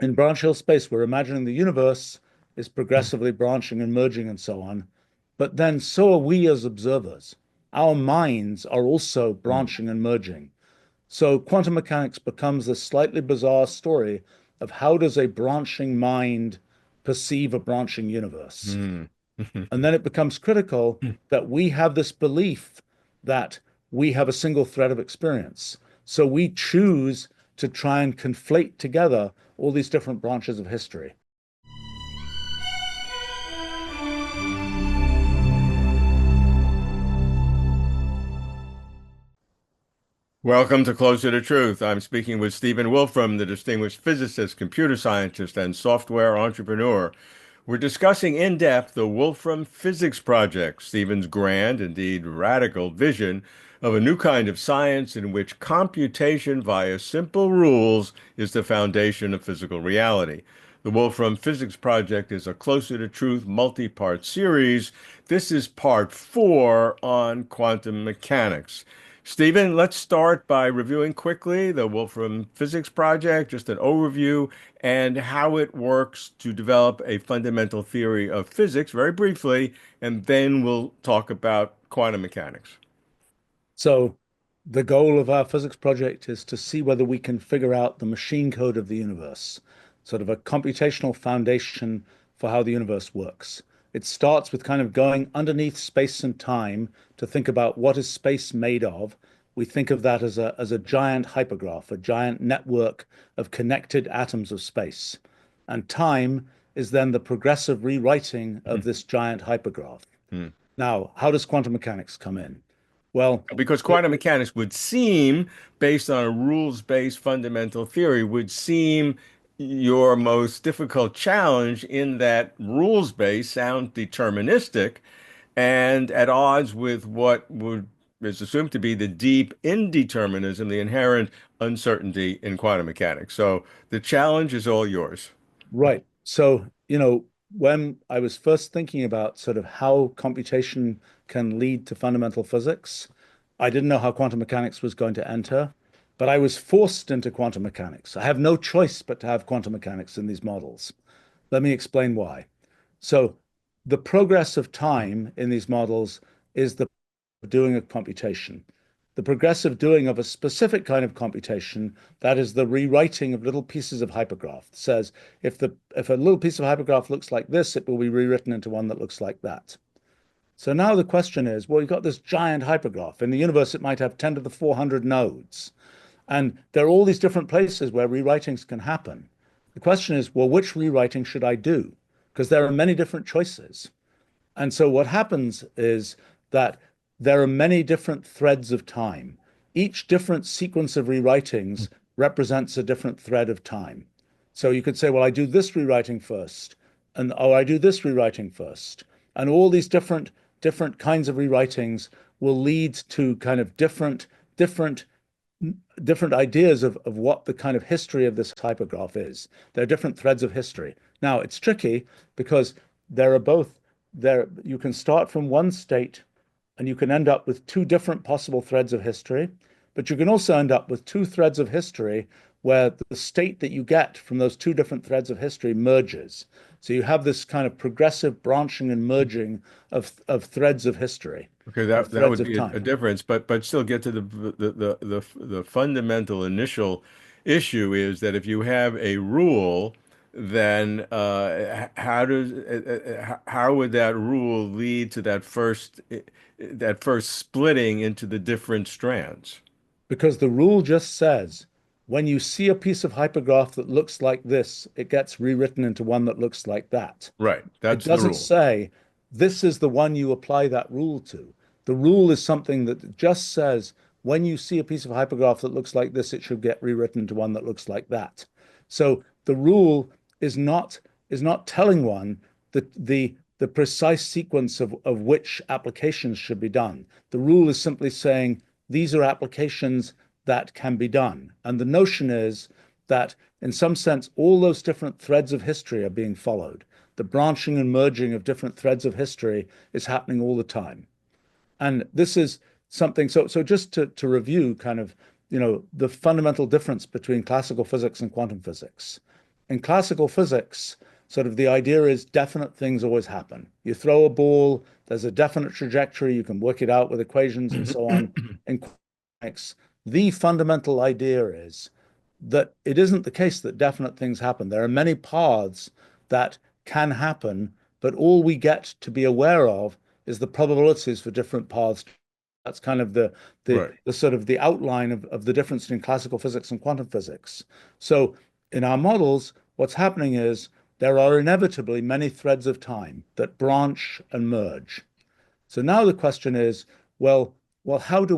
In Branchial space, we're imagining the universe is progressively branching and merging and so on. But then so are we as observers. Our minds are also branching and merging. So quantum mechanics becomes this slightly bizarre story of how does a branching mind perceive a branching universe? Mm. And then it becomes critical that we have this belief that we have a single thread of experience. So we choose to try and conflate together all these different branches of history. Welcome to Closer to Truth. I'm speaking with Stephen Wolfram, the distinguished physicist, computer scientist, and software entrepreneur. We're discussing in depth the Wolfram Physics Project, Stephen's grand, indeed radical vision of a new kind of science in which computation via simple rules is the foundation of physical reality. The Wolfram Physics Project is a Closer to Truth multi-part series. This is part 4 on quantum mechanics. Stephen, let's start by reviewing quickly the Wolfram Physics Project, just an overview, and how it works to develop a fundamental theory of physics, very briefly, and then we'll talk about quantum mechanics. So the goal of our physics project is to see whether we can figure out the machine code of the universe, sort of a computational foundation for how the universe works. It starts with kind of going underneath space and time to think about what is space made of. We think of that as a giant hypergraph, a giant network of connected atoms of space. And time is then the progressive rewriting of this giant hypergraph. Hmm. Now, how does quantum mechanics come in? Well, Because quantum mechanics would seem, based on a rules-based fundamental theory, would seem your most difficult challenge in that rules-based sound deterministic and at odds with what would is assumed to be the deep indeterminism, the inherent uncertainty in quantum mechanics. So the challenge is all yours. right. So, when I was first thinking about sort of how computation can lead to fundamental physics, I didn't know how quantum mechanics was going to enter, but I was forced into quantum mechanics. I have no choice but to have quantum mechanics in these models. Let me explain why. So, the progress of time in these models is the doing of computation. The progressive doing of a specific kind of computation, that is the rewriting of little pieces of hypergraph, says if a little piece of hypergraph looks like this, it will be rewritten into one that looks like that. So now the question is, well, you've got this giant hypergraph. In the universe, it might have 10 to the 400 nodes. And there are all these different places where rewritings can happen. The question is, well, which rewriting should I do? Because there are many different choices. And so what happens is that there are many different threads of time. Each different sequence of rewritings represents a different thread of time. So you could say, well, I do this rewriting first, and oh, I do this rewriting first. And all these different kinds of rewritings will lead to kind of different different ideas of what the kind of history of this hypergraph is. There are different threads of history. Now, it's tricky because there are both there. You can start from one state and you can end up with two different possible threads of history, but you can also end up with two threads of history where the state that you get from those two different threads of history merges. So you have this kind of progressive branching and merging of threads of history, Okay, of that threads would of be a time. difference, but still get to the fundamental initial issue is that if you have a rule, then how would that rule lead to that first splitting into the different strands? Because the rule just says when you see a piece of hypergraph that looks like this, it gets rewritten into one that looks like that. Right, It that's the doesn't rule. say this is the one you apply that rule to. The rule is something that just says when you see a piece of hypergraph that looks like this, it should get rewritten into one that looks like that. So the rule is not is not telling one that the precise sequence of which applications should be done. The rule is simply saying these are applications that can be done. And the notion is that, in some sense, all those different threads of history are being followed. The branching and merging of different threads of history is happening all the time. And this is something, so just to review kind of, the fundamental difference between classical physics and quantum physics. in classical physics, sort of the idea is definite things always happen. You throw a ball, there's a definite trajectory, you can work it out with equations and so on. In quantum mechanics, the fundamental idea is that it isn't the case that definite things happen. There are many paths that can happen, but all we get to be aware of is the probabilities for different paths. That's kind of Right. the sort of the outline of the difference between classical physics and quantum physics. So in our models, what's happening is there are inevitably many threads of time that branch and merge. So now the question is, well, what do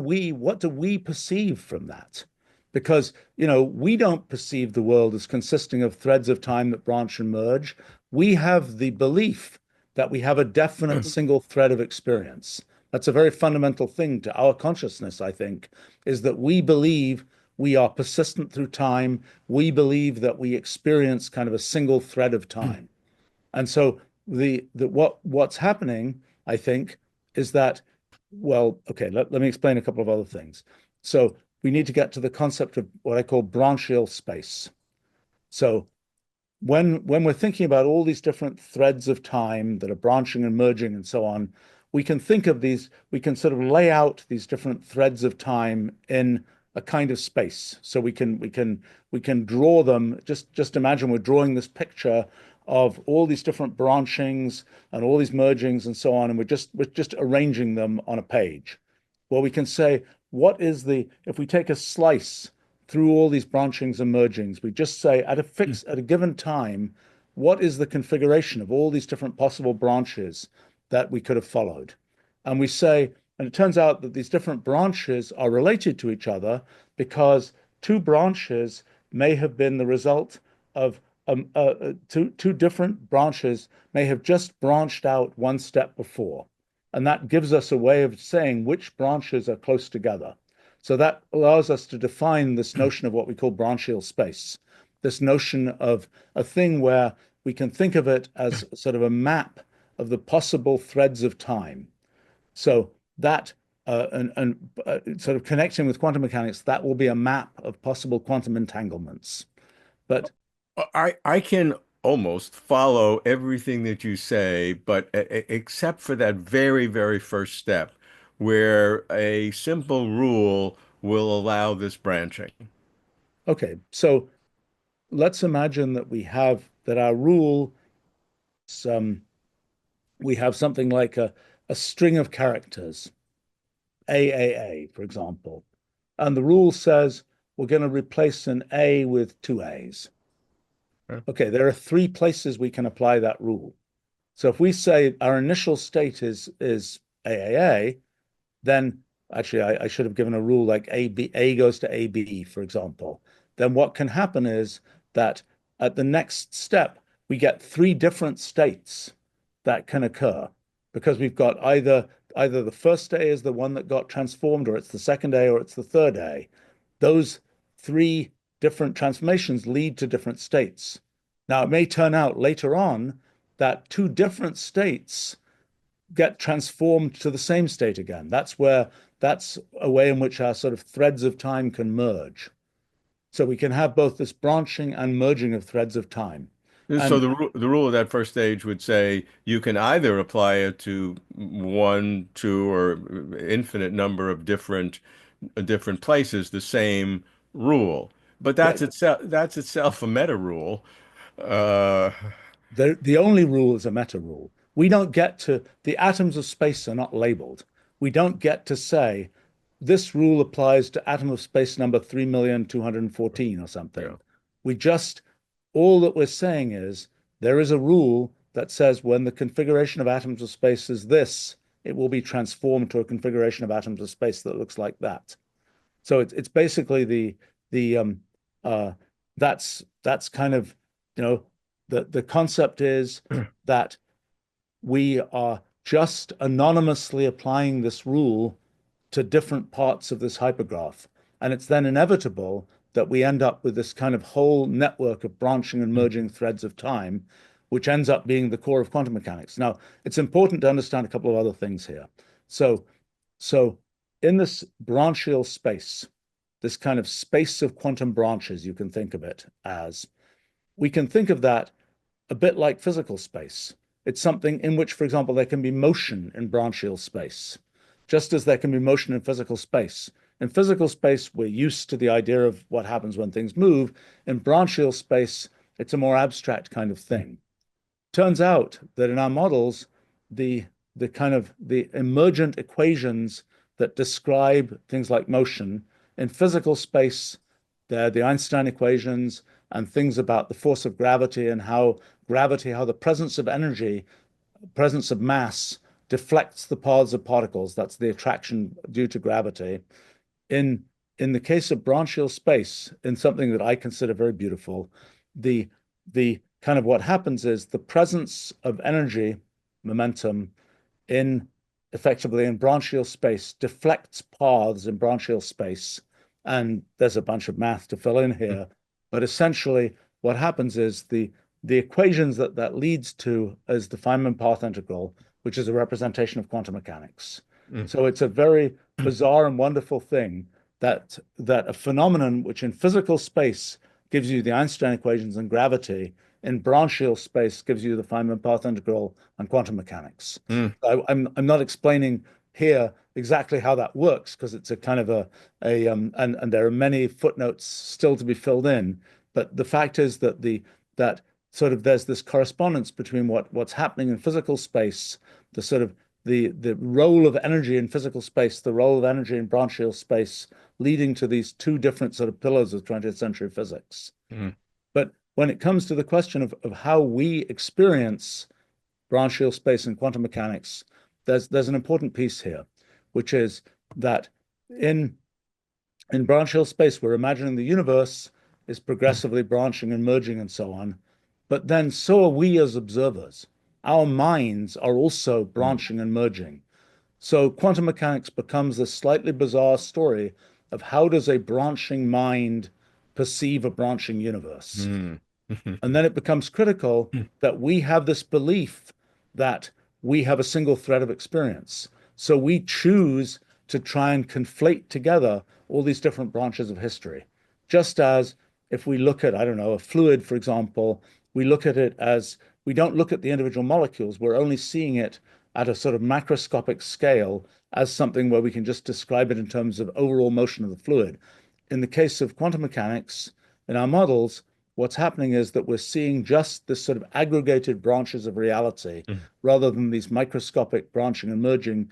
we perceive from that? Because, we don't perceive the world as consisting of threads of time that branch and merge. We have the belief that we have a definite single thread of experience. That's a very fundamental thing to our consciousness, I think, is that we believe we are persistent through time. We believe that we experience kind of a single thread of time. And so what's happening, I think, is that, well, okay, let me explain a couple of other things. So we need to get to the concept of what I call branchial space. So when we're thinking about all these different threads of time that are branching and merging and so on, we can think of these, we can sort of lay out these different threads of time in a kind of space. So we can draw them. Just imagine we're drawing this picture of all these different branchings and all these mergings and so on, and we're just arranging them on a page. Well, we can say, if we take a slice through all these branchings and mergings, we just say at a given time, what is the configuration of all these different possible branches that we could have followed? And we say, and it turns out that these different branches are related to each other because two branches may have been the result of two different branches may have just branched out one step before. And that gives us a way of saying which branches are close together. So that allows us to define this notion of what we call branchial space, this notion of a thing where we can think of it as sort of a map of the possible threads of time. So that sort of connecting with quantum mechanics, that will be a map of possible quantum entanglements. But I can almost follow everything that you say, but except for that very, very first step, where a simple rule will allow this branching. okay, so let's imagine that our rule we have something like a string of characters, AAA, for example. And the rule says we're going to replace an A with two A's. Okay. Okay, there are three places we can apply that rule. So if we say our initial state is AAA, then actually I should have given a rule like A goes to AB, for example. Then what can happen is that at the next step, we get three different states that can occur because we've got either the first A is the one that got transformed, or it's the second A, or it's the third A. Those three different transformations lead to different states. Now, it may turn out later on that two different states get transformed to the same state again. That's a way in which our sort of threads of time can merge. So we can have both this branching and merging of threads of time. So And the rule of that first stage would say you can either apply it to one, two, or infinite number of different places, the same rule. But that that's itself a meta rule. Uh, the only rule is a meta rule. We don't get to, the atoms of space are not labeled. We don't get to say this rule applies to atom of space number 3,214,000 or yeah. something. We just, all that we're saying is there is a rule that says when the configuration of atoms of space is this, it will be transformed to a configuration of atoms of space that looks like that. So it's basically the uh that's kind of, the concept is that we are just anonymously applying this rule to different parts of this hypergraph. And it's then inevitable that we end up with this kind of whole network of branching and merging threads of time, which ends up being the core of quantum mechanics. Now, it's important to understand a couple of other things here. So, so in this branchial space, this kind of space of quantum branches, you can think of it as, we can think of that a bit like physical space. It's something in which, for example, there can be motion in branchial space, just as there can be motion in physical space. In physical space, we're used to the idea of what happens when things move. In branchial space, it's a more abstract kind of thing. Turns out that in our models, the the kind of the emergent equations that describe things like motion in physical space, they're the Einstein equations and things about the force of gravity and how gravity, how the presence of energy, presence of mass deflects the paths of particles. That's the attraction due to gravity. In in the case of branchial space, in something that I consider very beautiful, the the kind of what happens is the presence of energy, momentum, in effectively in branchial space deflects paths in branchial space. And there's a bunch of math to fill in here. But essentially, what happens is the equations that leads to is the Feynman path integral, which is a representation of quantum mechanics. So it's a very bizarre and wonderful thing that a phenomenon which in physical space gives you the Einstein equations and gravity, in branchial space gives you the Feynman path integral and quantum mechanics. Mm. I'm not explaining here exactly how that works because it's a kind of and there are many footnotes still to be filled in. But the fact is that that sort of there's this correspondence between what's happening in physical space, the sort of the role of energy in physical space, the role of energy in branchial space, leading to these two different sort of pillars of 20th century physics. Mm. But when it comes to the question of how we experience branchial space and quantum mechanics, there's an important piece here, which is that in in branchial space, we're imagining the universe is progressively branching and merging and so on. But then so are we as observers. Our minds are also branching and merging. So quantum mechanics becomes this slightly bizarre story of how does a branching mind perceive a branching universe? Mm. And then it becomes critical that we have this belief that we have a single thread of experience. So we choose to try and conflate together all these different branches of history. Just as if we look at, I don't know, a fluid, for example, we look at it as we don't look at the individual molecules, we're only seeing it at a sort of macroscopic scale as something where we can just describe it in terms of overall motion of the fluid. In the case of quantum mechanics, in our models, what's happening is that we're seeing just this sort of aggregated branches of reality rather than these microscopic branching and merging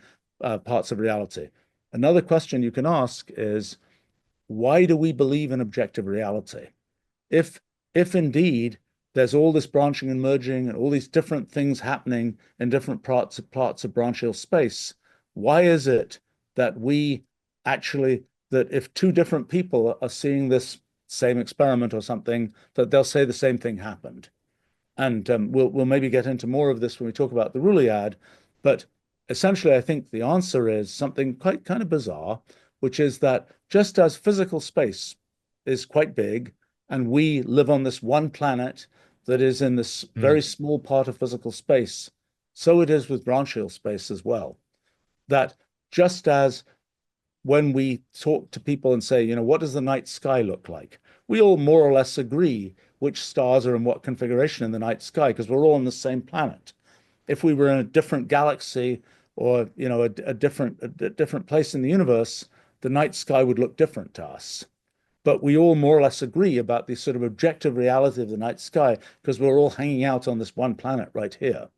parts of reality. Another question you can ask is, why do we believe in objective reality? If if indeed there's all this branching and merging and all these different things happening in different parts of branchial space, why is it that we actually that if two different people are seeing this same experiment or something, that they'll say the same thing happened? And we'll maybe get into more of this when we talk about the Rulliad. But essentially, I think the answer is something quite kind of bizarre, which is that just as physical space is quite big, and we live on this one planet that is in this Mm. very small part of physical space, so it is with branchial space as well. That just as when we talk to people and say, what does the night sky look like? We all more or less agree which stars are in what configuration in the night sky because we're all on the same planet. If we were in a different galaxy or a different place in the universe, the night sky would look different to us. But we all more or less agree about the sort of objective reality of the night sky because we're all hanging out on this one planet right here.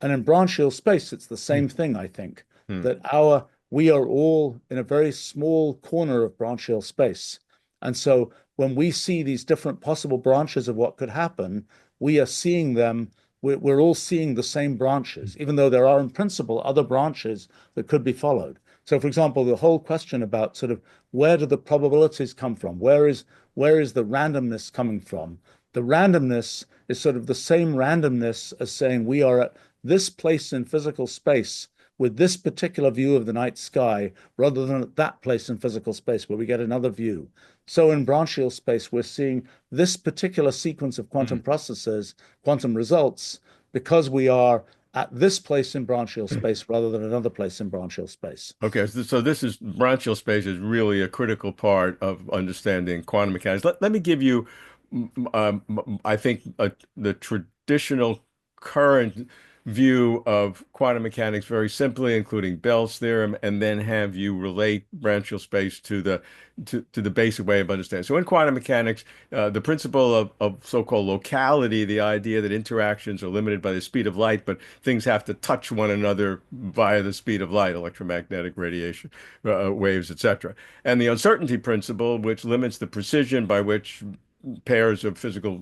And in branchial space, it's the same thing, I think, Mm. that we are all in a very small corner of branchial space. And so when we see these different possible branches of what could happen, we are seeing them, we're all seeing the same branches, even though there are in principle other branches that could be followed. So, for example, the whole question about sort of where do the probabilities come from? Where is the randomness coming from? The randomness is sort of the same randomness as saying we are at this place in physical space with this particular view of the night sky rather than at that place in physical space where we get another view. So in branchial space, we're seeing this particular sequence of quantum Mm. processes, quantum results, because we are at this place in branchial space rather than another place in branchial space. Okay, so this is branchial space is really a critical part of understanding quantum mechanics. Let me give you I think the traditional current view of quantum mechanics very simply, including Bell's theorem, and then have you relate Branchial space to the basic way of understanding. So in quantum mechanics, the principle of so-called locality, the idea that interactions are limited by the speed of light, but things have to touch one another via the speed of light, electromagnetic radiation, waves, etc. And the uncertainty principle, which limits the precision by which pairs of physical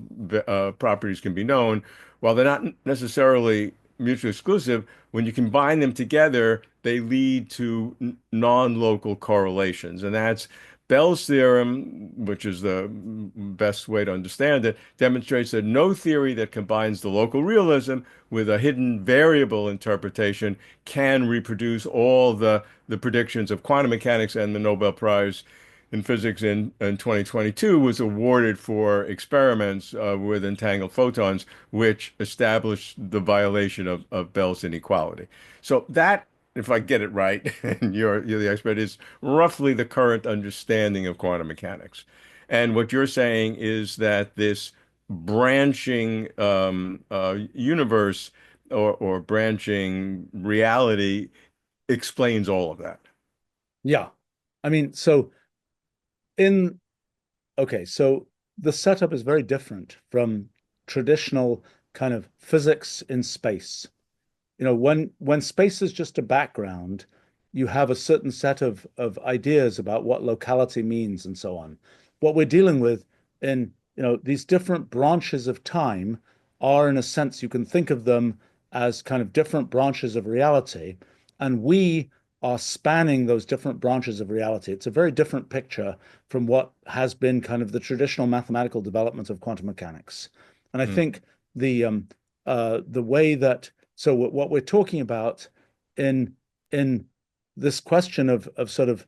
properties can be known, while they're not necessarily mutually exclusive, when you combine them together, they lead to non-local correlations. And that's Bell's theorem, which is the best way to understand it, demonstrates that no theory that combines the local realism with a hidden variable interpretation can reproduce all the predictions of quantum mechanics, and the Nobel Prize in physics in 2022 was awarded for experiments with entangled photons, which established the violation of Bell's inequality. So that, if I get it right, and you're the expert, is roughly the current understanding of quantum mechanics. And what you're saying is that this branching universe or branching reality explains all of that. Yeah. I mean, in okay, so the setup is very different from traditional kind of physics in space. When space is just a background, you have a certain set of ideas about what locality means and so on. What we're dealing with in, these different branches of time are, in a sense, you can think of them as kind of different branches of reality, and we are spanning those different branches of reality. It's a very different picture from what has been kind of the traditional mathematical development of quantum mechanics. And I Mm, think the way that so what we're talking about in in this question of sort of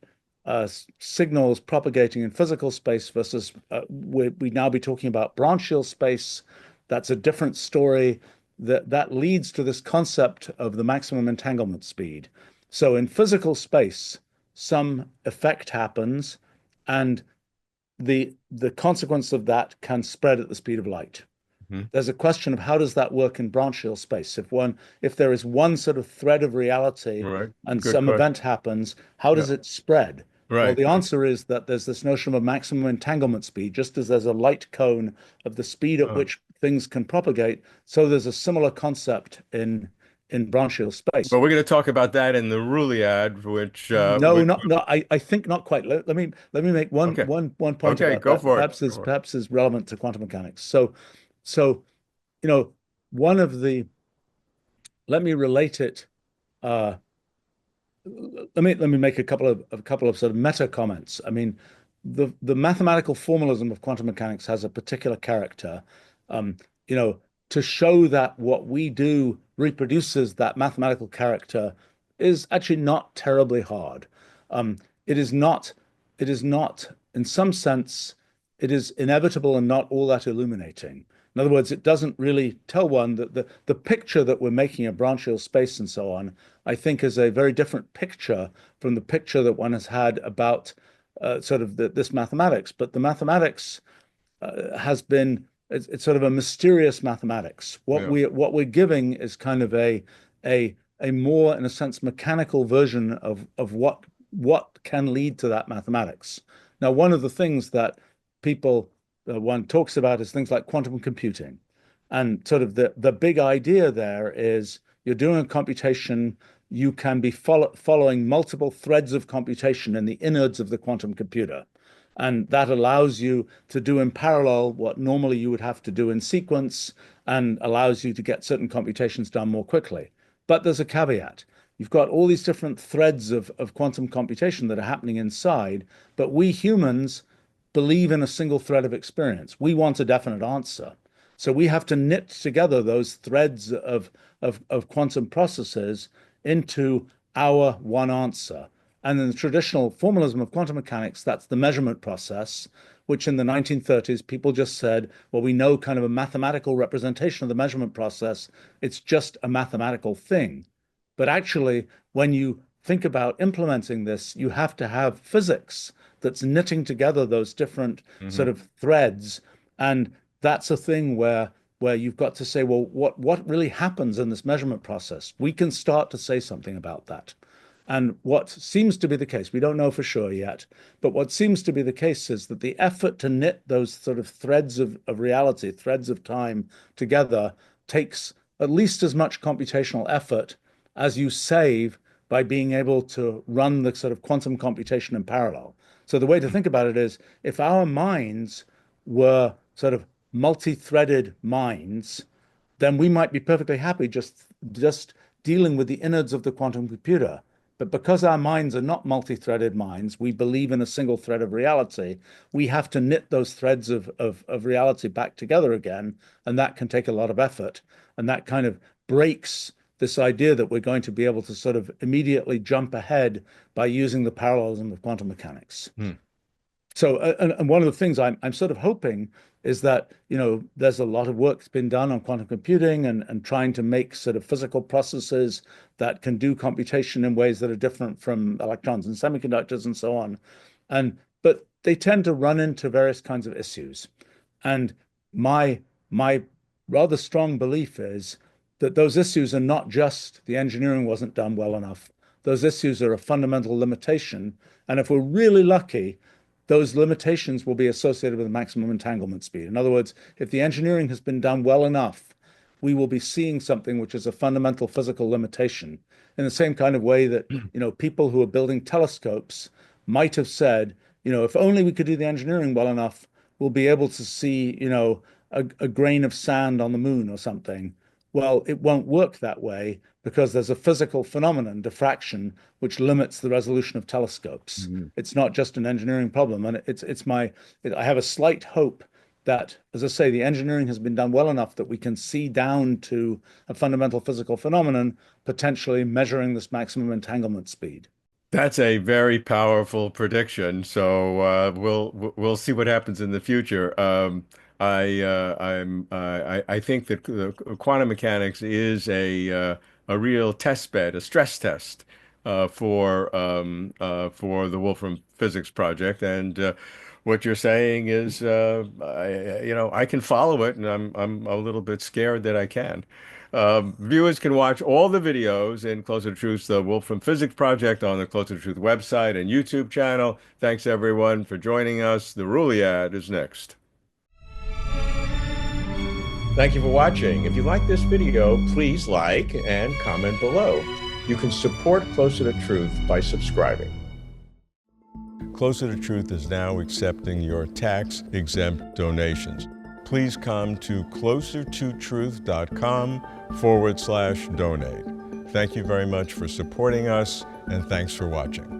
signals propagating in physical space versus we now be talking about branchial space. That's a different story that leads to this concept of the maximum entanglement speed. So in physical space, some effect happens, and the consequence of that can spread at the speed of light. mhm. There's a question of how does that work in branchial space? If there is one sort of thread of reality All right. and Good some question. event happens, how Yeah. does it spread? Well, Right. the answer is that there's this notion of a maximum entanglement speed, just as there's a light cone of the speed at Uh, which things can propagate. So there's a similar concept in branchial space. but we're going to talk about that in the Ruluad, No, not no. I think not quite. Let me make okay. one point Okay, about go that that for it. perhaps Go is for it. perhaps is relevant to quantum mechanics. So you know, one of the let me relate it. Uh, let me make a couple of sort of meta comments. I mean, the mathematical formalism of quantum mechanics has a particular character. Um, you know, to show that what we do reproduces that mathematical character is actually not terribly hard. Um, it is not. It is not, in some sense, it is inevitable and not all that illuminating. In other words, it doesn't really tell one that the picture that we're making of branchial space and so on, I think, is a very different picture from the picture that one has had about sort of this mathematics. But the mathematics has been it's sort of a mysterious mathematics. Yeah. What we're giving is kind of a more, in a sense, mechanical version of what can lead to that mathematics. Now, one of the things that people one talks about is things like quantum computing, and sort of the big idea there is you're doing a computation. You can be following multiple threads of computation in the innards of the quantum computer. And that allows you to do in parallel what normally you would have to do in sequence, and allows you to get certain computations done more quickly. But there's a caveat. You've got all these different threads of quantum computation that are happening inside, but we humans believe in a single thread of experience. We want a definite answer. So we have to knit together those threads of quantum processes into our one answer. And in the traditional formalism of quantum mechanics, that's the measurement process, which in the 1930s, people just said, well, we know kind of a mathematical representation of the measurement process. It's just a mathematical thing. But actually, when you think about implementing this, you have to have physics that's knitting together those different sort Hmm. of threads And that's a thing where you've got to say, well, what really happens in this measurement process? We can start to say something about that. And what seems to be the case, we don't know for sure yet, but what seems to be the case is that the effort to knit those sort of threads of reality, threads of time together takes at least as much computational effort as you save by being able to run the sort of quantum computation in parallel. So the way to think about it is if our minds were sort of multi-threaded minds, then we might be perfectly happy just dealing with the innards of the quantum computer. But because our minds are not multi-threaded minds, we believe in a single thread of reality. We have to knit those threads of reality back together again, and that can take a lot of effort. And that kind of breaks this idea that we're going to be able to sort of immediately jump ahead by using the parallelism of quantum mechanics. Hmm. So, and one of the things I'm sort of hoping is that, there's a lot of work that's been done on quantum computing and trying to make sort of physical processes that can do computation in ways that are different from electrons and semiconductors and so on. But they tend to run into various kinds of issues. And my rather strong belief is that those issues are not just the engineering wasn't done well enough. Those issues are a fundamental limitation. And if we're really lucky, those limitations will be associated with the maximum entanglement speed. In other words, if the engineering has been done well enough, we will be seeing something which is a fundamental physical limitation. In the same kind of way that, people who are building telescopes might have said, if only we could do the engineering well enough, we'll be able to see, a grain of sand on the moon or something. Well, it won't work that way because there's a physical phenomenon, diffraction, which limits the resolution of telescopes. Mm-hmm. It's not just an engineering problem. And I have a slight hope that, as I say, the engineering has been done well enough that we can see down to a fundamental physical phenomenon, potentially measuring this maximum entanglement speed. That's a very powerful prediction. So we'll see what happens in the future. I think that the quantum mechanics is a real test bed, a stress test for the Wolfram Physics Project. And what you're saying is, I can follow it, and I'm a little bit scared that I can. Viewers can watch all the videos in Closer to Truth, the Wolfram Physics Project, on the Closer to Truth website and YouTube channel. Thanks, everyone, for joining us. The Ruliad is next. Thank you for watching. If you like this video, please like and comment below. You can support Closer to Truth by subscribing. Closer to Truth is now accepting your tax-exempt donations. Please come to closertotruth.com/donate. Thank you very much for supporting us, and thanks for watching.